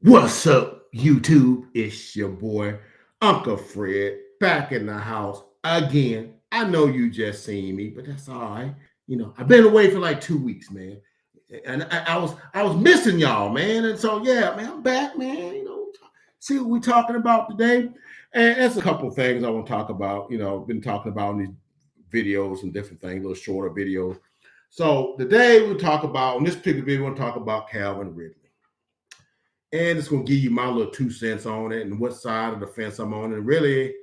What's up, YouTube? It's your boy, Uncle Fred, back in the house again. I know you just seen me, but that's all right. I've been away for like 2 weeks, man, and I was missing y'all, man. And so yeah, man, I'm back, man. See what we're talking about today, and there's a couple things I want to talk about. Been talking about in these videos and different things, little shorter videos. So today we'll talk about in this particular video, we'll talk about Calvin Ridley. And it's going to give you my little 2 cents on it and what side of the fence I'm on. And really,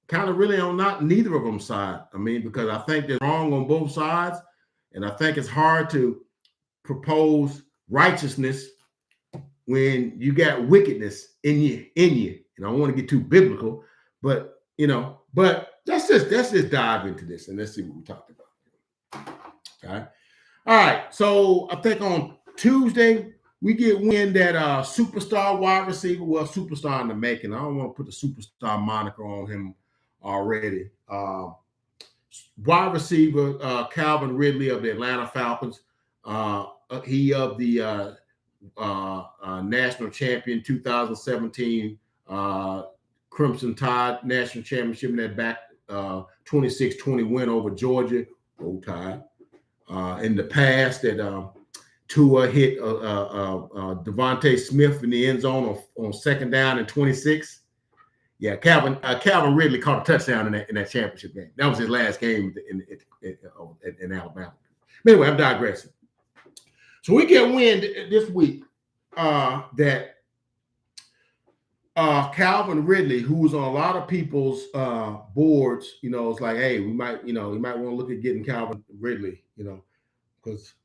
kind of really on not neither of them side. I mean, because I think they're wrong on both sides. And I think it's hard to propose righteousness when you got wickedness in you. And I don't want to get too biblical, but let's just dive into this and let's see what we talked about. Okay. All right. So I think on Tuesday, we get wind that superstar wide receiver, well, superstar in the making. I don't want to put the superstar moniker on him already. Wide receiver Calvin Ridley of the Atlanta Falcons. He of the national champion 2017 Crimson Tide national championship in that back 26-20 win over Georgia. Roll Tide. In the past that Tua hit Devontae Smith in the end zone on second down and 26. Yeah, Calvin Ridley caught a touchdown in that championship game. That was his last game in Alabama. But anyway, I'm digressing. So we get wind this week that Calvin Ridley, who was on a lot of people's boards, it's like, hey, we might want to look at getting Calvin Ridley, because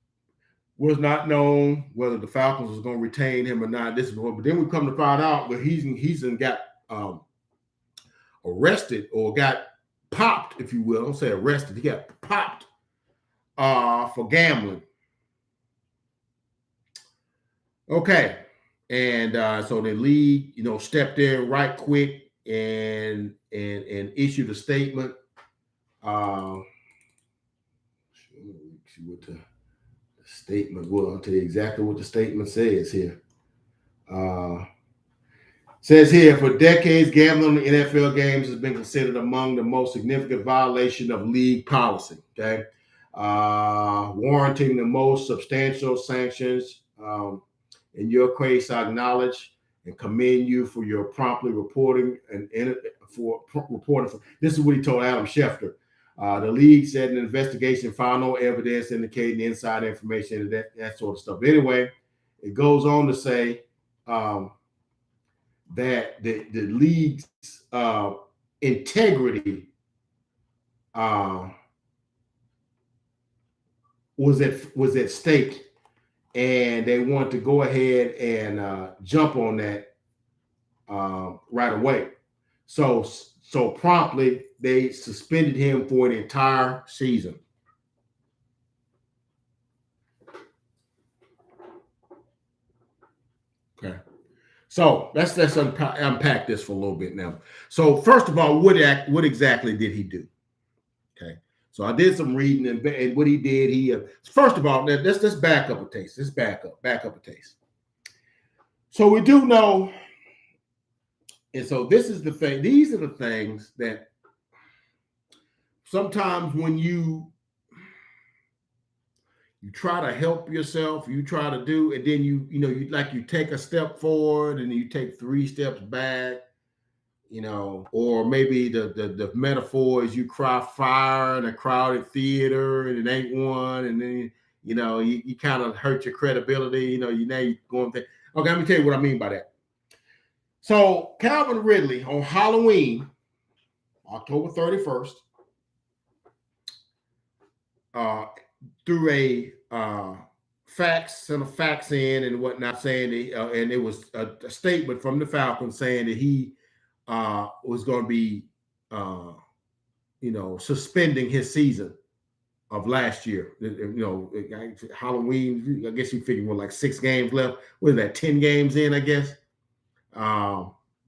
was not known whether the Falcons was going to retain him or not. But then we come to find out that he's got arrested or got popped, if you will. Don't say arrested. He got popped for gambling. Okay, and so the league, stepped in right quick and issued a statement. See what the statement will. I'll tell you exactly what the statement says here. Says here, for decades, gambling in NFL games has been considered among the most significant violation of league policy. Okay, warranting the most substantial sanctions. In your case, I acknowledge and commend you for your promptly reporting and for reporting. This is what he told Adam Schefter. The league said an investigation found no evidence indicating inside information and that sort of stuff. Anyway, it goes on to say that the league's integrity was at stake, and they want to go ahead and jump on that right away. So promptly, they suspended him for an entire season. Okay. So let's unpack this for a little bit now. So first of all, what exactly did he do? Okay. So I did some reading, and what he did, first of all, let's back up a taste. Let's back up a taste. So we do know, and so this is the thing. These are the things that sometimes when you try to help yourself, you try to do, and then you take a step forward and you take 3 steps back, or maybe the metaphor is you cry fire in a crowded theater and it ain't one, and then you kind of hurt your credibility. Now you're going to, okay, let me tell you what I mean by that. So Calvin Ridley on Halloween, October 31st, through a sent a fax in and whatnot, saying and it was a statement from the Falcons saying that he was going to be suspending his season of last year. Halloween, I guess you figure like 6 games left. What is that, 10 games in, I guess? By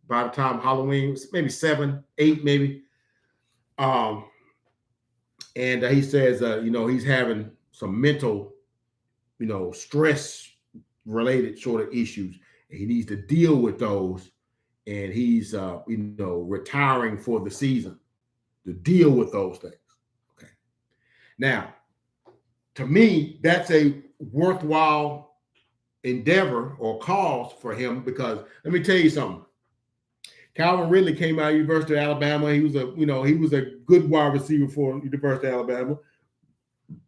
the time Halloween, maybe 7, 8, maybe. And he says, he's having some mental, stress related sort of issues. And he needs to deal with those. And he's, retiring for the season to deal with those things. Okay. Now, to me, that's a worthwhile endeavor or cause for him, because let me tell you something. Calvin Ridley came out of University of Alabama. He was a good wide receiver for University of Alabama.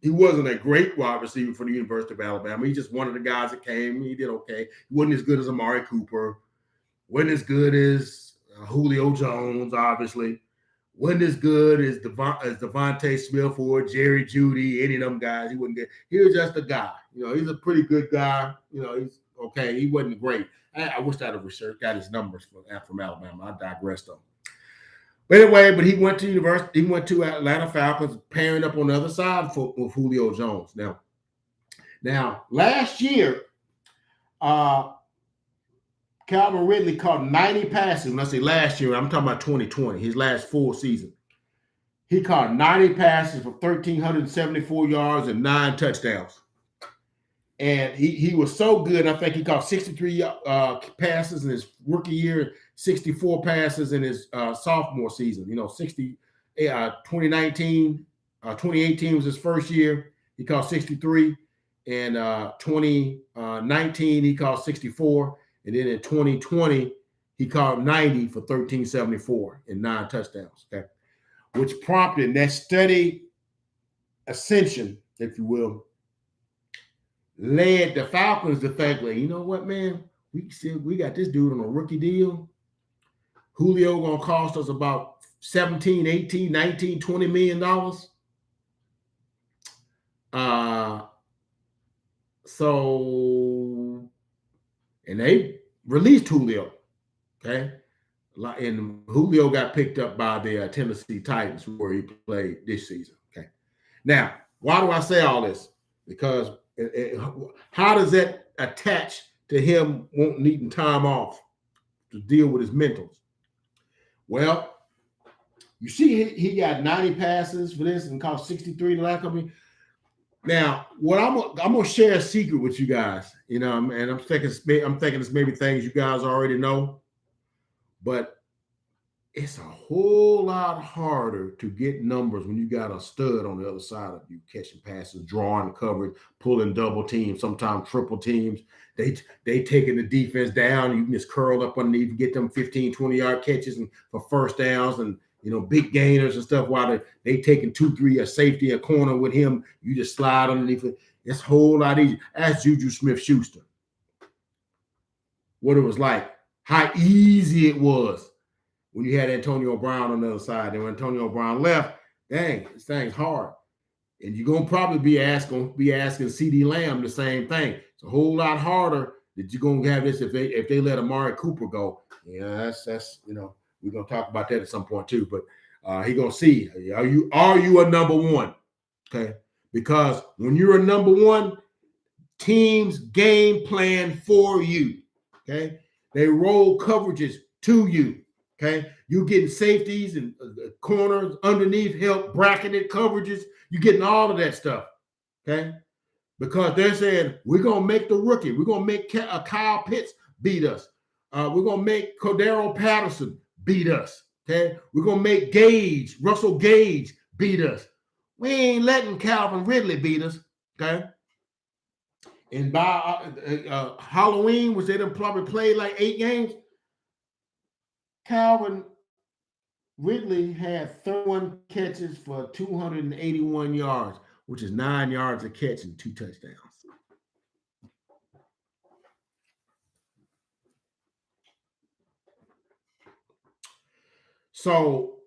He wasn't a great wide receiver for the University of Alabama. He's just one of the guys that came. He did okay. He wasn't as good as Amari Cooper. Wasn't as good as Julio Jones, obviously. Wasn't as good as Devontae Smith or Jerry Jeudy, any of them guys. He wasn't good. He was just a guy. He's a pretty good guy. He's okay. He wasn't great. I wish I'd have got his numbers from Alabama. I digressed on. But anyway, he went to university. He went to Atlanta Falcons, pairing up on the other side with Julio Jones. Now, last year, Calvin Ridley caught 90 passes. When I say last year, I'm talking about 2020, his last full season. He caught 90 passes for 1,374 yards and 9 touchdowns. And he was so good. I think he caught 63 passes in his rookie year, 64 passes in his sophomore season. 2018 was his first year. He caught 63. And 2019, he caught 64. And then in 2020, he caught 90 for 1,374 and 9 touchdowns. Okay, which prompted that steady ascension, if you will, led the Falcons to think, like, you know what, man, we got this dude on a rookie deal. Julio gonna cost us about 17, 18, 19, $20 million. And they released Julio, okay? And Julio got picked up by the Tennessee Titans, where he played this season, okay? Now, why do I say all this? Because how does that attach to him needing time off to deal with his mentals? Well, you see, he got 90 passes for this and caught 63 the last couple. Now, what I'm gonna share a secret with you guys, and I'm thinking it's maybe things you guys already know, but it's a whole lot harder to get numbers when you got a stud on the other side of you, catching passes, drawing coverage, pulling double teams, sometimes triple teams. They taking the defense down. You can just curl up underneath and get them 15, 20-yard catches for first downs and big gainers and stuff, while they taking 2, 3, a safety, a corner with him. You just slide underneath it. It's a whole lot easier. Ask Juju Smith-Schuster what it was like, how easy it was when you had Antonio Brown on the other side. And when Antonio Brown left, dang, this thing's hard. And you're going to probably be asking CeeDee Lamb the same thing. It's a whole lot harder that you're going to have this if they let Amari Cooper go. Yeah, that's we're going to talk about that at some point too. But he's going to see, are you a number one? Okay. Because when you're a number one, teams game plan for you. Okay. They roll coverages to you. Okay. You're getting safeties and corners underneath, help bracketed coverages. You're getting all of that stuff. Okay. Because they're saying, we're going to make the rookie. We're going to make Kyle Pitts beat us. We're going to make Cordero Patterson beat us. Okay. We're going to make Russell Gage beat us. We ain't letting Calvin Ridley beat us. Okay. And by Halloween, which they done probably played like 8 games, Calvin Ridley had 31 catches for 281 yards, which is 9 yards a catch and 2 touchdowns. So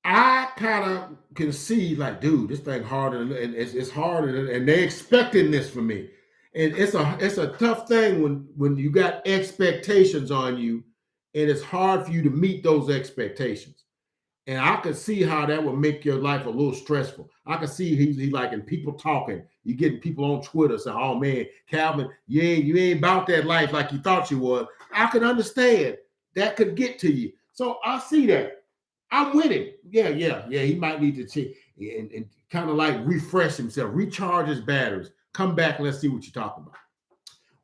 I kind of can see, like, dude, this thing harder, and it's harder, and they expecting this from me. And it's a tough thing when you got expectations on you, and it's hard for you to meet those expectations. And I could see how that would make your life a little stressful. I could see he like, and people talking, you getting people on Twitter saying, "Oh man, Calvin, you ain't about that life like you thought you was." I could understand that could get to you. So I see that. I'm with him. Yeah. He might need to check and kind of like refresh himself, recharge his batteries, come back, and let's see what you're talking about.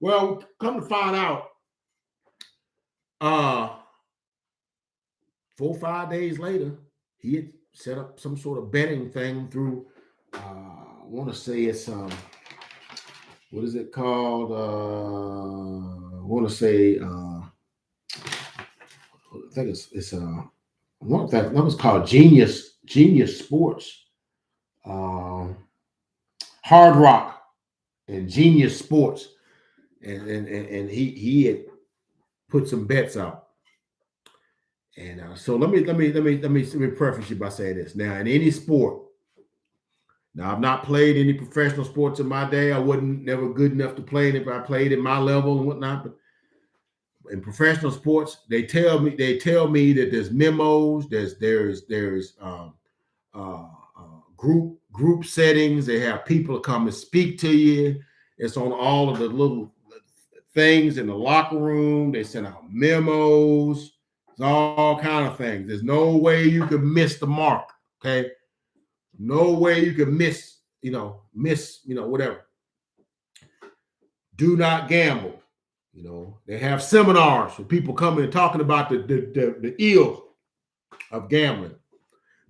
Well, come to find out, 4 or 5 days later, he had set up some sort of betting thing through. I want to say it's what is it called? I want to say I think it's one that was called Genius Sports, Hard Rock and Genius Sports, and he had put some bets out. And so let me preface you by saying this. Now, in any sport, now I've not played any professional sports in my day. I wasn't never good enough to play it if I played at my level and whatnot. But in professional sports, they tell me that there's memos, there's group settings. They have people come and speak to you. It's on all of the little things in the locker room. They send out memos. It's all kind of things. There's no way you could miss the mark. Okay, no way you could miss whatever. Do not gamble. They have seminars for people coming and talking about the ills of gambling.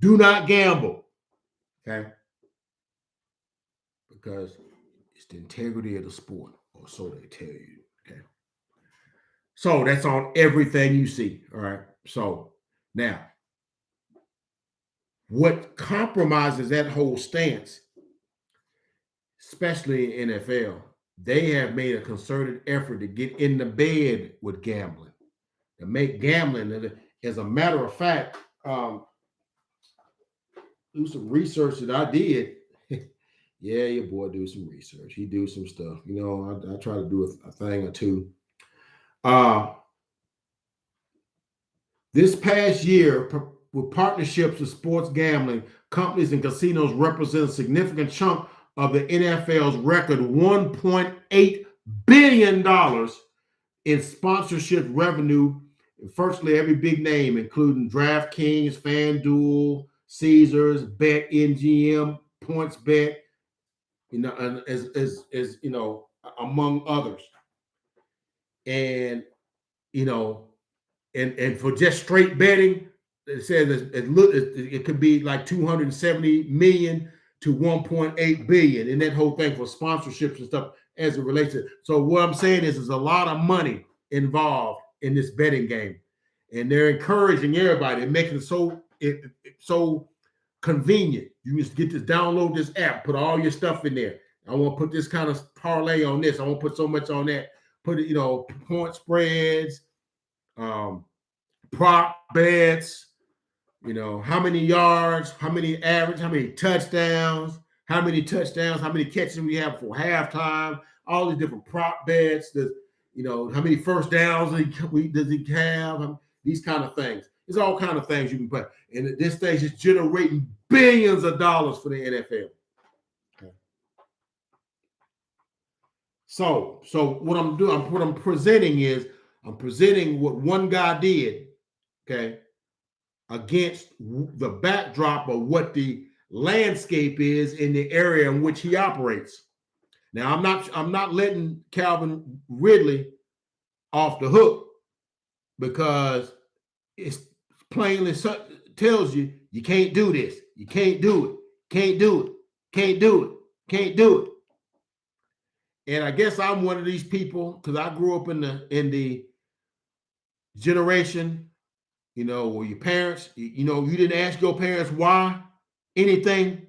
Do not gamble. Okay, because it's the integrity of the sport, or so they tell you. Okay. So that's on everything you see. All right. So now, what compromises that whole stance, especially in NFL, they have made a concerted effort to get in the bed with gambling, to make gambling. As a matter of fact, do some research that I did. Yeah, your boy do some research. He do some stuff. I try to do a thing or two. This past year, with partnerships with sports gambling companies and casinos, represent a significant chunk of the NFL's record $1.8 billion in sponsorship revenue. Virtually every big name, including DraftKings, FanDuel, Caesars, BetMGM, PointsBet, as among others. And and for just straight betting, it says it could be like 270 million to 1.8 billion, and that whole thing for sponsorships and stuff as it relates to it. So what I'm saying is, there's a lot of money involved in this betting game, and they're encouraging everybody and making it so convenient. You just download this app, put all your stuff in there. I want to put this kind of parlay on this. I want to put so much on that. Put it, point spreads, prop bets, how many yards, how many average, how many touchdowns, how many catches we have for halftime, all these different prop bets. How many first downs does he have? These kind of things. There's all kind of things you can play. And at this stage, it's generating billions of dollars for the NFL. Okay. So what I'm presenting is, I'm presenting what one guy did, okay, against the backdrop of what the landscape is in the area in which he operates. Now, I'm not letting Calvin Ridley off the hook, because it's plainly tells you can't do this, you can't do it, can't do it, can't do it, can't do it. And I guess I'm one of these people, because I grew up in the generation, where your parents, you didn't ask your parents why anything.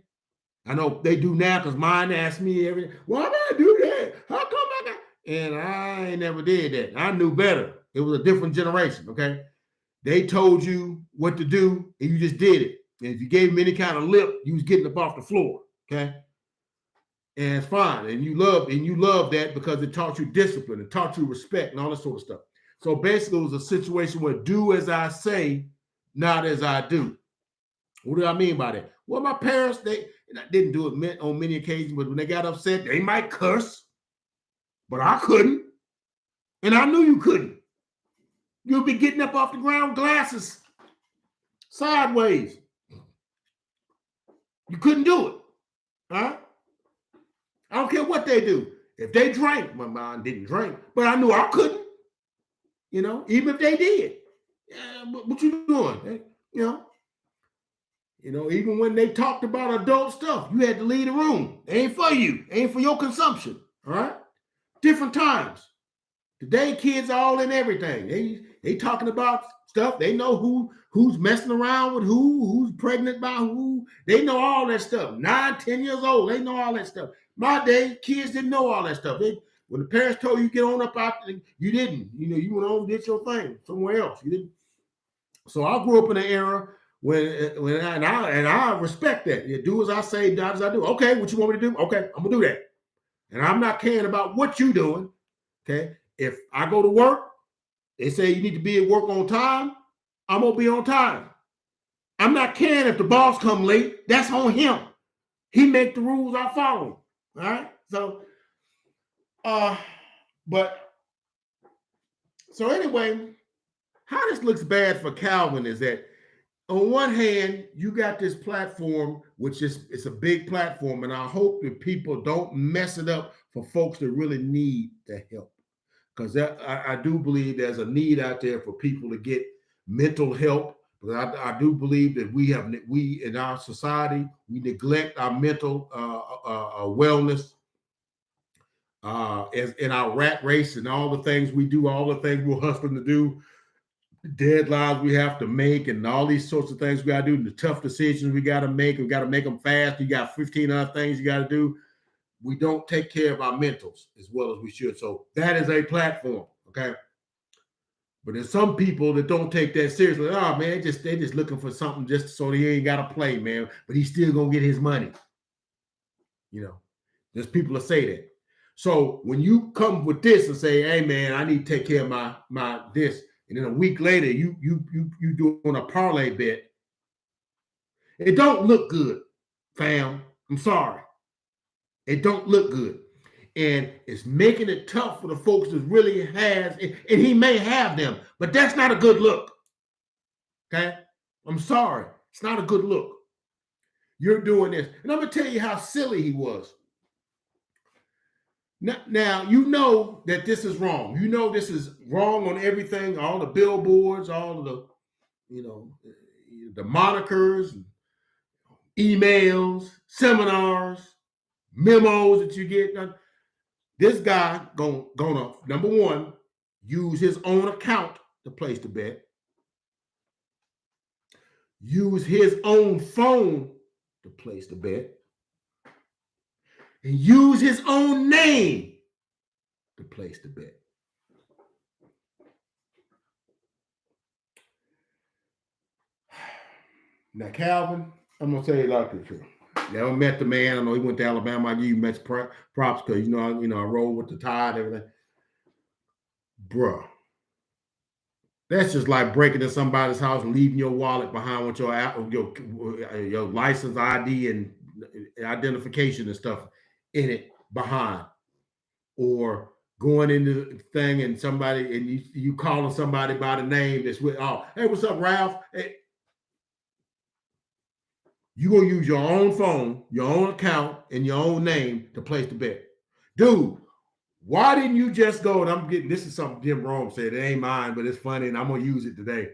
I know they do now, because mine asked me everything. Why did I do that? How come I got? And I never did that. I knew better. It was a different generation. Okay, they told you what to do, and you just did it. And if you gave them any kind of lip, you was getting up off the floor. Okay, and it's fine. And you love that, because it taught you discipline, it taught you respect, and all that sort of stuff. So basically, it was a situation where do as I say, not as I do. What do I mean by that? Well, my parents, they didn't do it on many occasions, but when they got upset, they might curse, but I couldn't. And I knew you couldn't. You'll be getting up off the ground, glasses sideways. You couldn't do it. Huh? I don't care what they do. If they drank, my mom didn't drink, but I knew I couldn't. You know, even if they did, what you doing? Even when they talked about adult stuff, you had to leave the room. It ain't for you. It ain't for your consumption. All right. Different times. Today, kids are all in everything. They talking about stuff. They know who's messing around with who's pregnant by who. They know all that stuff. 9, 10 years old, they know all that stuff. My day, kids didn't know all that stuff. When the parents told you get on up out there, you didn't. You went on and did your thing somewhere else. You didn't. So I grew up in an era when I respect that. You do as I say, not as I do. Okay, what you want me to do? Okay, I'm gonna do that. And I'm not caring about what you doing. Okay. If I go to work, they say you need to be at work on time, I'm gonna be on time. I'm not caring if the boss come late. That's on him. He make the rules, I follow. All right. So, so anyway, how this looks bad for Calvin is that on one hand, you got this platform, which it's a big platform, and I hope that people don't mess it up for folks that really need the help. Because I do believe there's a need out there for people to get mental help. But I do believe that we in our society, we neglect our mental wellness as in our rat race and all the things we do, all the things we're hustling to do, the deadlines we have to make, and all these sorts of things we got to do, the tough decisions we got to make. We got to make them fast. You got 15 other things you got to do. We don't take care of our mentals as well as we should. So that is a platform, okay? But there's some people that don't take that seriously. Oh, man, they just looking for something just so he ain't got to play, man. But he's still going to get his money. There's people that say that. So when you come with this and say, hey, man, I need to take care of my this, and then a week later you doing a parlay bet, it don't look good, fam. I'm sorry. It don't look good. And it's making it tough for the folks that really has, and he may have them, but that's not a good look. Okay? I'm sorry. It's not a good look. You're doing this. And I'm going to tell you how silly he was. Now, you know that this is wrong. You know this is wrong on everything, all the billboards, all of the, the monikers, emails, seminars, memos that you get. This guy gonna number one, use his own account to place the bet. Use his own phone to place the bet. And use his own name to place the bet. Now, Calvin, I'm gonna tell you like this here. Never met the man. I know he went to Alabama. I give you much props because I roll with the tide, everything. Bruh, that's just like breaking into somebody's house and leaving your wallet behind with your license ID and identification and stuff in it behind, or going into the thing and somebody and you calling somebody by the name that's with, oh, hey, what's up, Ralph? Hey. You're going to use your own phone, your own account, and your own name to place the bet. Dude, why didn't you just go, and this is something Jim Rome said, it ain't mine, but it's funny, and I'm going to use it today.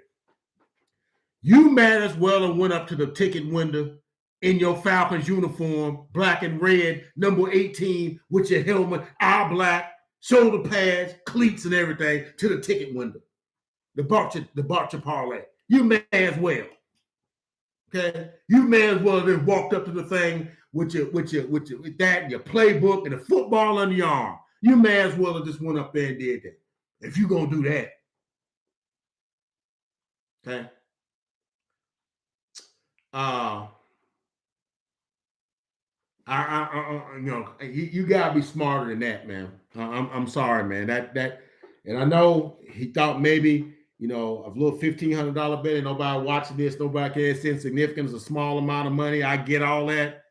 You might as well have went up to the ticket window in your Falcons uniform, black and red, number 18, with your helmet, eye black, shoulder pads, cleats, and everything, to the ticket window. The Barcher parlay. You may as well. Okay, you may as well have walked up to the thing with that and your playbook and the football under your arm. You may as well have just went up there and did that. If you're gonna do that, okay. You gotta be smarter than that, man. I'm sorry, man. That, and I know he thought maybe. A little $1,500 bet, and nobody watching this, nobody cares. It's insignificant. It's a small amount of money. I get all that.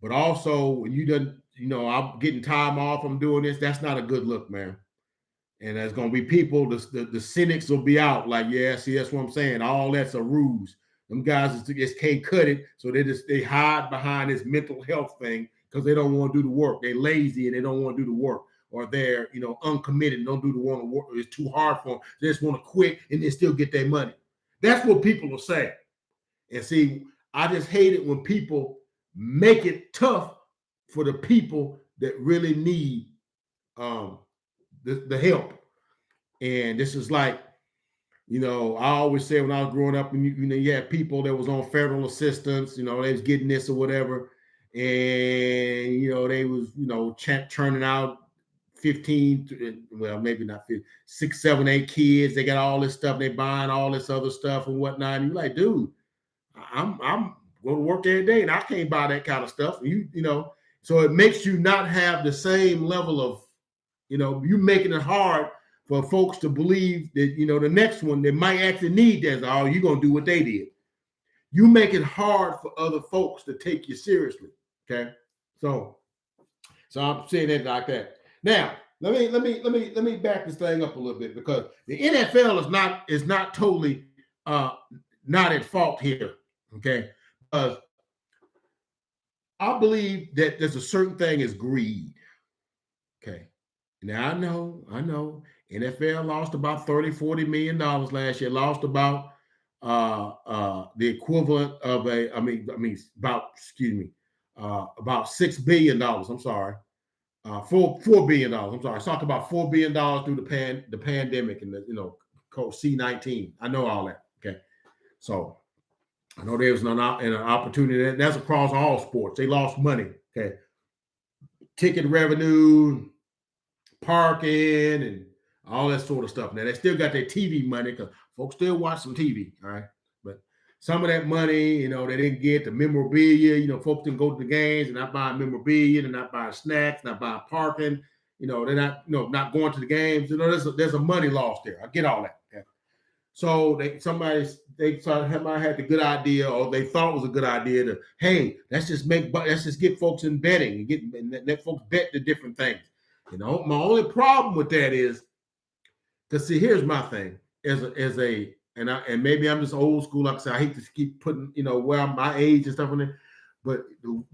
But also, when you done, I'm getting time off, I'm doing this, that's not a good look, man. And there's going to be people, the cynics will be out like, yeah, see, that's what I'm saying. All that's a ruse. Them guys just can't cut it. So they hide behind this mental health thing because they don't want to do the work. They're lazy and they don't want to do the work, or they're uncommitted and don't do the work. It's too hard for them. They just want to quit and they still get their money. That's what people will say. And see, I just hate it when people make it tough for the people that really need the help. And this is like, I always say when I was growing up, and you had people that was on federal assistance, they was getting this or whatever, and they was churning out 15, well, maybe not 15, 6, 7, 8 kids. They got all this stuff. They buying all this other stuff and whatnot. And you're like, dude, I'm going to work every day, and I can't buy that kind of stuff. So it makes you not have the same level of, you making it hard for folks to believe that, the next one that might actually need that. Oh, you're going to do what they did. You make it hard for other folks to take you seriously. Okay. So I'm saying that like that. Now, let me back this thing up a little bit, because the NFL is not totally not at fault here. Okay. Because I believe that there's a certain thing is greed. Okay. Now I know NFL lost about $30-40 million last year. Lost about the equivalent of about $6 billion. I'm sorry, $4 billion. I'm sorry. I talked about $4 billion through the pandemic and the C-19. I know all that. Okay, so I know there was an opportunity. That's across all sports. They lost money. Okay, ticket revenue, parking, and all that sort of stuff. Now they still got their TV money because folks still watch some TV, all right? But some of that money, they didn't get the memorabilia. Folks didn't go to the games and not buying memorabilia, they're not buying snacks, not buying parking. They're not, not going to the games. There's a money loss there. I get all that. Okay? So they had the good idea, or they thought it was a good idea to, hey, let's just get folks in betting and let folks bet the different things. My only problem with that is, because see, here's my thing and maybe I'm just old school. Like I said, I hate to keep putting, where I'm my age and stuff on there. But the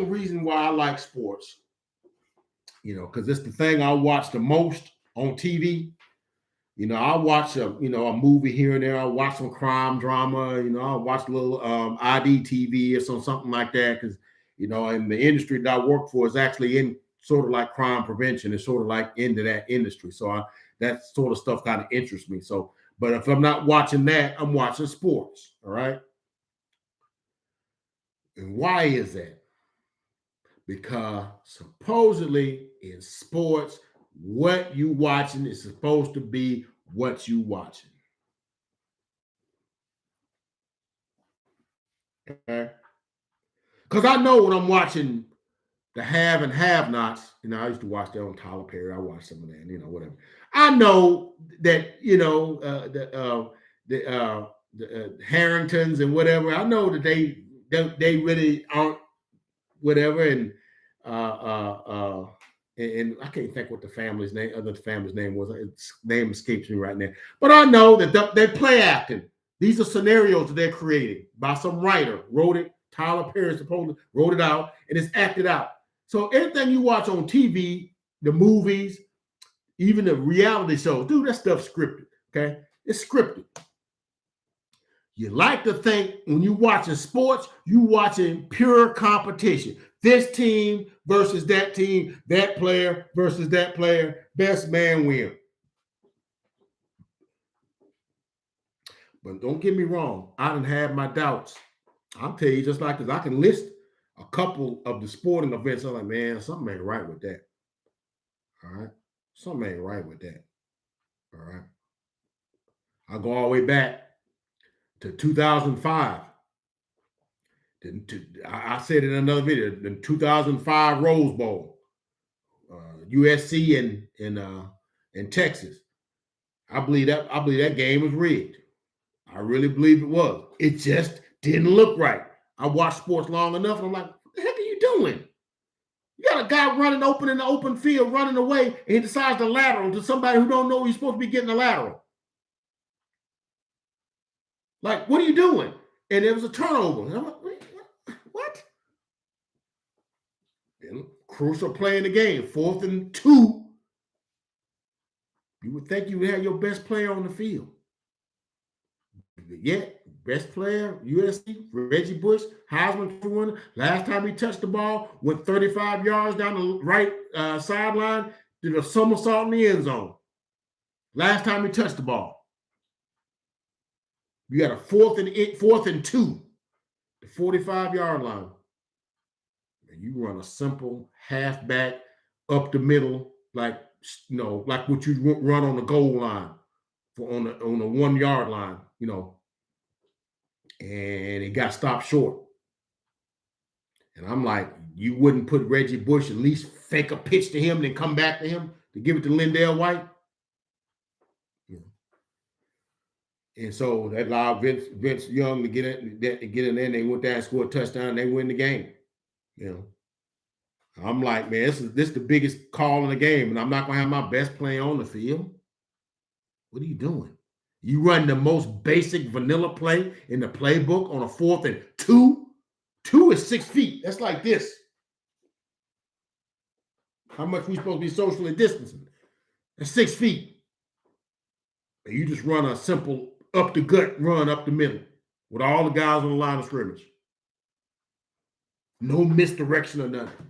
reason why I like sports, because it's the thing I watch the most on TV. I'll watch a movie here and there. I'll watch some crime drama. I'll watch a little ID TV or something like that. Because, in the industry that I work for is actually in sort of like crime prevention. It's sort of like into that industry. So that sort of stuff kind of interests me. So, but if I'm not watching that, I'm watching sports. All right. And why is that? Because supposedly in sports, what you watching is supposed to be what you watching. Okay. Because I know when I'm watching the have and have nots, I used to watch that on Tyler Perry. I watched some of that, whatever. I know that, the Harringtons and whatever. I know that they really aren't whatever. And I can't think what the family's name was. Its name escapes me right now. But I know that they're play acting. These are scenarios that they're creating by some writer. Wrote it. Tyler Perry supposedly wrote it out, and it's acted out. So everything you watch on TV, the movies, even the reality shows, dude, that stuff's scripted. Okay, it's scripted. You like to think when you watching sports, you watching pure competition. This team versus that team, that player versus that player, best man win. But don't get me wrong, I done had my doubts. I'll tell you, just like this, I can list a couple of the sporting events. I'm like, man, something ain't right with that. All right. Something ain't right with that. All right. I go all the way back to 2005. I said in another video, the 2005 Rose Bowl, USC and Texas. I believe that game was rigged. I really believe it was. It just didn't look right. I watched sports long enough, and I'm like, what the heck are you doing? You got a guy running open in the open field, running away, and he decides to lateral to somebody who don't know he's supposed to be getting a lateral. Like, what are you doing? And it was a turnover. And I'm like, what? crucial play in the game, 4th and 2. You would think you would have your best player on the field. Yet, best player, USC, Reggie Bush, Heisman winner. Last time he touched the ball, went 35 yards down the right sideline, did a somersault in the end zone. Last time he touched the ball. You got a 4th and 2, the 45-yard line. And you run a simple halfback up the middle, like what you run on the goal line on the 1 yard line, and it got stopped short. And I'm like, you wouldn't put Reggie Bush, at least fake a pitch to him, then come back to him to give it to Lindell White? And so that allowed Vince Young to get in there, and they went down and scored a touchdown, and they win the game. I'm like, man, this is the biggest call in the game, and I'm not going to have my best player on the field. What are you doing? You run the most basic vanilla play in the playbook on a 4th and 2? 2 is 6 feet. That's like this. How much we supposed to be socially distancing? That's 6 feet. And you just run a simple up the gut run up the middle with all the guys on the line of scrimmage. No misdirection or nothing.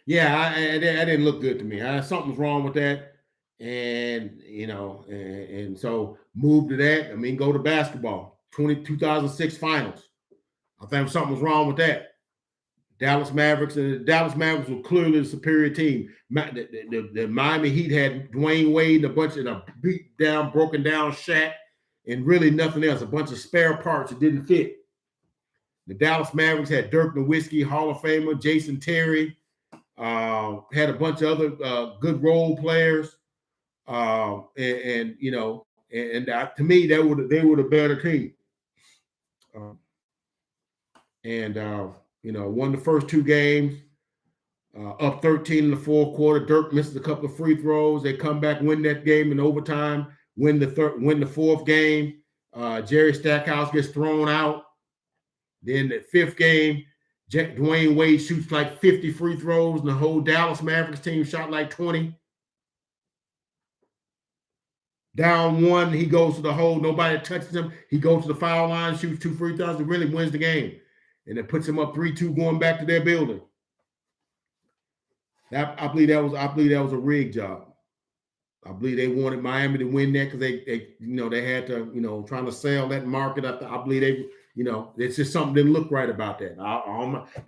Yeah, I didn't look good to me. Something's wrong with that. And, and so move to that. I mean, go to basketball, 2006 finals. I think something was wrong with that. Dallas Mavericks were clearly the superior team. The Miami Heat had Dwayne Wade and a bunch of beat down, broken down Shaq, and really nothing else, a bunch of spare parts that didn't fit. The Dallas Mavericks had Dirk Nowitzki, Hall of Famer, Jason Terry, had a bunch of other good role players. To me, they were the better team. Won the first 2 games, up 13 in the 4th quarter. Dirk misses a couple of free throws. They come back, win that game in overtime, win the 4th game. Jerry Stackhouse gets thrown out. Then the 5th game, Dwayne Wade shoots like 50 free throws, and the whole Dallas Mavericks team shot like 20. Down 1, he goes to the hole. Nobody touches him. He goes to the foul line, shoots 2 free throws, and really wins the game. And it puts him up 3-2 going back to their building. I believe that was a rigged job. I believe they wanted Miami to win that because they had to, trying to sell that market. I believe they, it's just something didn't look right about that.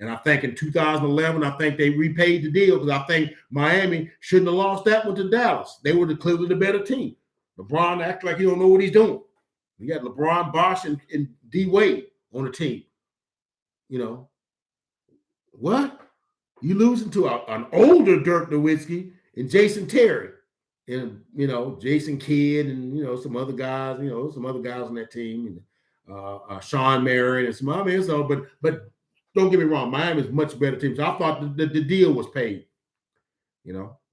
And I think in 2011, I think they repaid the deal because I think Miami shouldn't have lost that one to Dallas. They were clearly the better team. LeBron acts like he don't know what he's doing. We got LeBron, Bosh, and D Wade on the team. What? You losing to an older Dirk Nowitzki and Jason Terry, and Jason Kidd, and some other guys, on that team, and Sean Marion and some others. So, but don't get me wrong, Miami is a much better team. So I thought the deal was paid.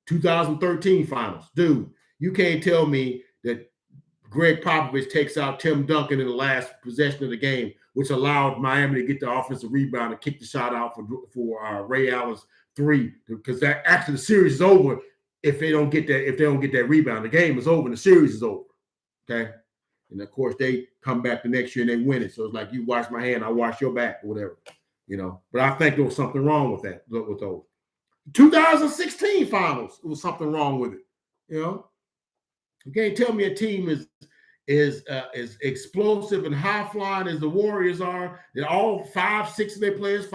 2013 finals, dude. You can't tell me that Greg Popovich takes out Tim Duncan in the last possession of the game, which allowed Miami to get the offensive rebound and kick the shot out for Ray Allen's 3, because that actually the series is over if they don't get that rebound. The game is over and the series is over. Okay. And of course they come back the next year and they win it. So it's like, you wash my hand, I wash your back, or whatever. But I think there was something wrong with that, with those. 2016 finals, there was something wrong with it. You can't tell me a team is explosive and high flying as the Warriors are, that all 5, 6 of their players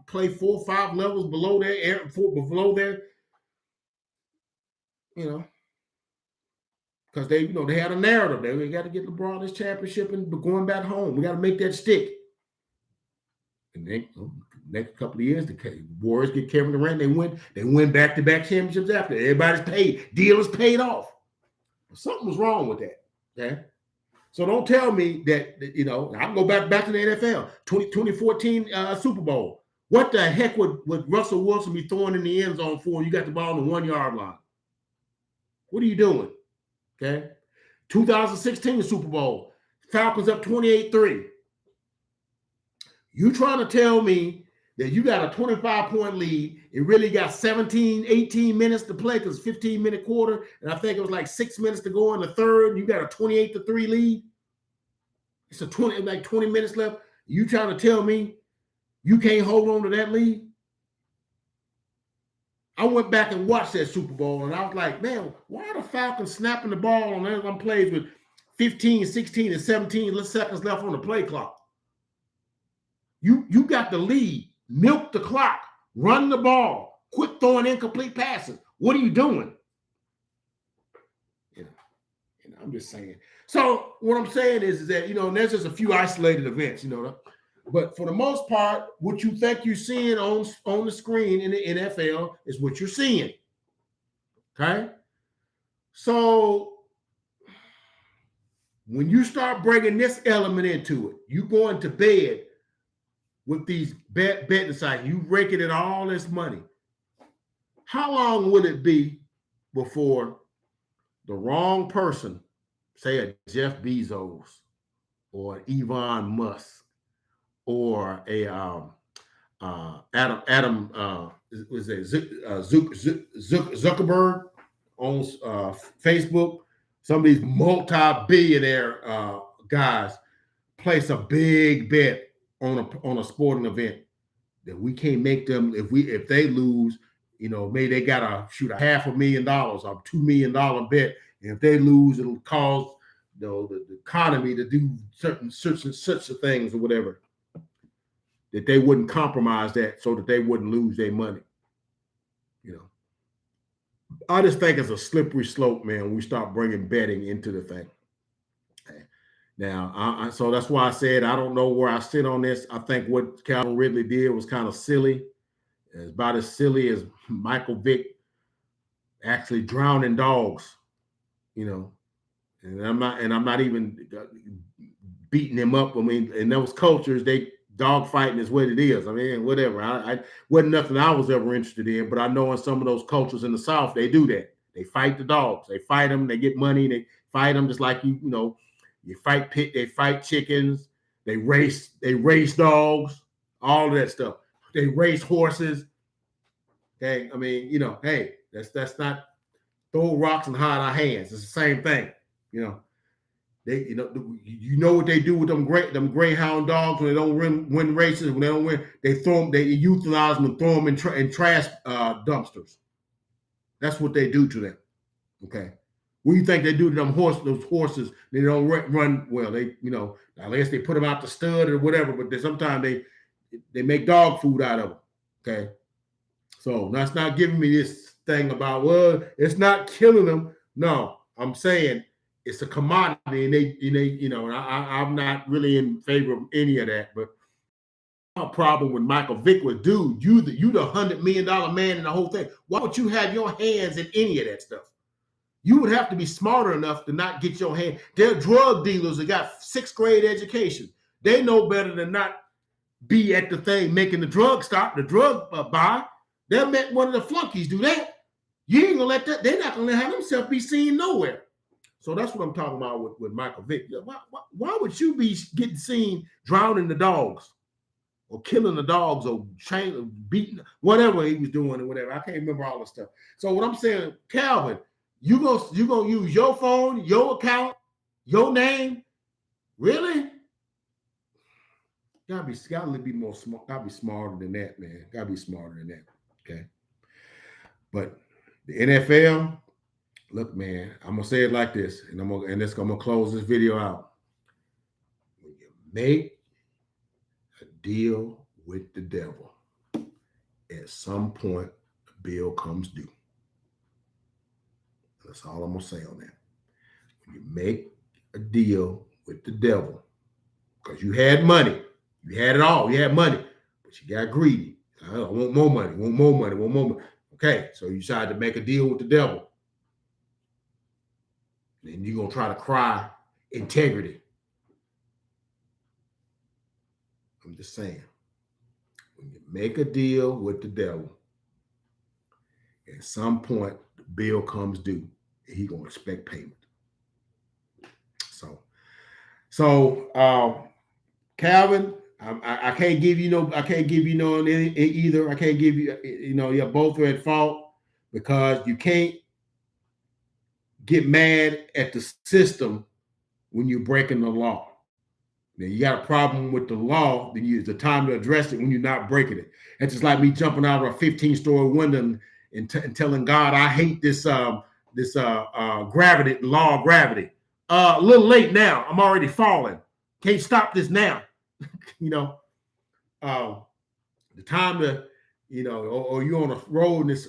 play 4 or 5 levels below their because they had a narrative. They got to get LeBron this championship and going back home. We got to make that stick. And then next couple of years, the Warriors get Kevin Durant. They win back-to-back championships after. Everybody's paid. Deal is paid off. Something was wrong with that. Okay. So don't tell me that I can go back to the NFL, 2014 Super Bowl. What the heck would Russell Wilson be throwing in the end zone for? You got the ball on the 1 yard line. What are you doing? Okay. 2016 Super Bowl, Falcons up 28-3. You trying to tell me that you got a 25-point lead. It really got 17, 18 minutes to play because 15-minute quarter. And I think it was like 6 minutes to go in the third. You got a 28-3 lead. It's a 20 minutes left. You trying to tell me you can't hold on to that lead? I went back and watched that Super Bowl, and I was like, man, why are the Falcons snapping the ball on them plays with 15, 16, and 17 seconds left on the play clock? You got the lead. Milk the clock. Run the ball. Quit throwing incomplete passes. What are you doing? I'm just saying. So what I'm saying is that, there's just a few isolated events, but for the most part, what you think you're seeing on the screen in the NFL is what you're seeing. Okay? So when you start bringing this element into it, you going to bed with these betting sites, you raking in all this money. How long would it be before the wrong person, say a Jeff Bezos or an Elon Musk or a Zuckerberg owns Facebook, some of these multi-billionaire guys place a big bet on a sporting event that we can't make them if they lose, maybe they gotta shoot $500,000 or $2 million bet. And if they lose, it'll cause the economy to do such things or whatever, that they wouldn't compromise that so that they wouldn't lose their money. I just think it's a slippery slope, man, when we start bringing betting into the thing. Okay. Now, so that's why I said I don't know where I sit on this. I think what Calvin Ridley did was kind of silly. It's about as silly as Michael Vick actually drowning dogs, and I'm not even beating him up. I mean, in those cultures, dogfighting is what it is. I mean, whatever. I wasn't nothing I was ever interested in, but I know in some of those cultures in the South, they do that. They fight the dogs. They fight them. They get money. They fight them just like you fight they fight chickens. They race dogs. All of that stuff. They race horses. Okay, I mean, hey, that's not throw rocks and hide our hands. It's the same thing. They, what they do with them Greyhound dogs when they don't win races. When they don't win, they euthanize them and throw them in trash dumpsters. That's what they do to them. Okay, what do you think they do to those horses? They don't run well. They, unless they put them out the stud or whatever. But sometimes they make dog food out of them. Okay, so that's not giving me this thing about, well, it's not killing them. No, I'm saying it's a commodity, and I'm not really in favor of any of that. But my problem with Michael Vick was, dude, you the $100 million man in the whole thing. Why would you have your hands in any of that stuff? You would have to be smarter enough to not get your hand. They're drug dealers that got 6th grade education. They know better than not be at the thing making the drug buy. They'll let one of the flunkies do that. You ain't gonna let that. They're not gonna have themselves be seen nowhere. So that's what I'm talking about with Michael Vick. Why would you be getting seen drowning the dogs or killing the dogs or beating, whatever he was doing or whatever? I can't remember all the stuff. So what I'm saying, Calvin, you gonna use your phone, your account, your name? Really? Gotta be more smart. Gotta be smarter than that, man. Gotta be smarter than that. Okay. But the NFL, look, man, I'm gonna say it like this, and I'm gonna close this video out. When you make a deal with the devil, at some point the bill comes due. That's all I'm gonna say on that. When you make a deal with the devil, because you had money, you had it all, you had money, but you got greedy. I want more money, want more money, want more money. Okay, so you decided to make a deal with the devil. Then you're gonna try to cry integrity. I'm just saying, when you make a deal with the devil, at some point the bill comes due, and he's gonna expect payment. So Calvin, I can't give you no. I can't give you no either. I can't give you. You're both at fault because you can't get mad at the system when you're breaking the law. Now you got a problem with the law, then it's the time to address it when you're not breaking it. It's just like me jumping out of a 15-story window and telling God I hate this gravity, law of gravity. A little late now. I'm already falling. Can't stop this now. The time to, or you're on a road and it's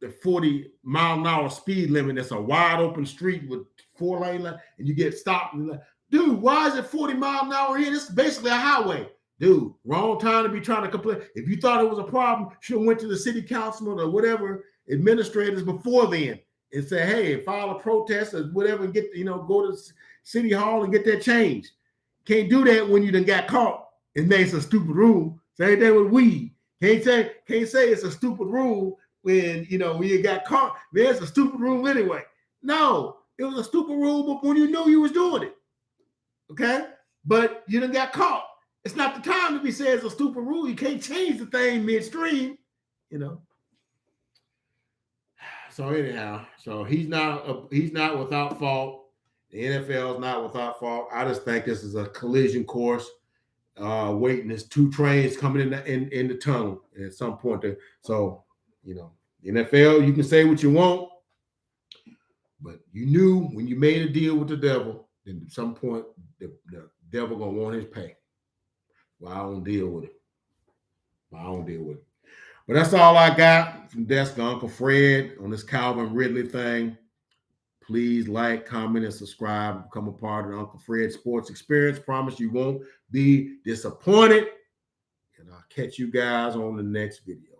the 40-mile-an-hour speed limit. That's a wide open street with 4-lane line, and you get stopped. And like, dude, why is it 40 miles an hour here? This is basically a highway. Dude, wrong time to be trying to complain. If you thought it was a problem, you should have went to the city councilman or whatever administrators before then and say, hey, file a protest or whatever and get, go to city hall and get that changed. Can't do that when you done got caught and made some stupid rule. Same thing with weed. Can't say it's a stupid rule when you got caught. Man, it's a stupid rule anyway. No, it was a stupid rule when you knew you was doing it. Okay? But you done got caught. It's not the time to be saying it's a stupid rule. You can't change the thing midstream, So anyhow, he's not without fault. The NFL is not without fault. I just think this is a collision course. Waiting, there's 2 trains coming in the tunnel at some point there. So, the NFL, you can say what you want, but you knew when you made a deal with the devil, then at some point the devil gonna want his pay. Well, I don't deal with it. But that's all I got from Desk of Uncle Fred on this Calvin Ridley thing. Please like, comment, and subscribe. Become a part of the Uncle Fred Sports Experience. Promise you won't be disappointed. And I'll catch you guys on the next video.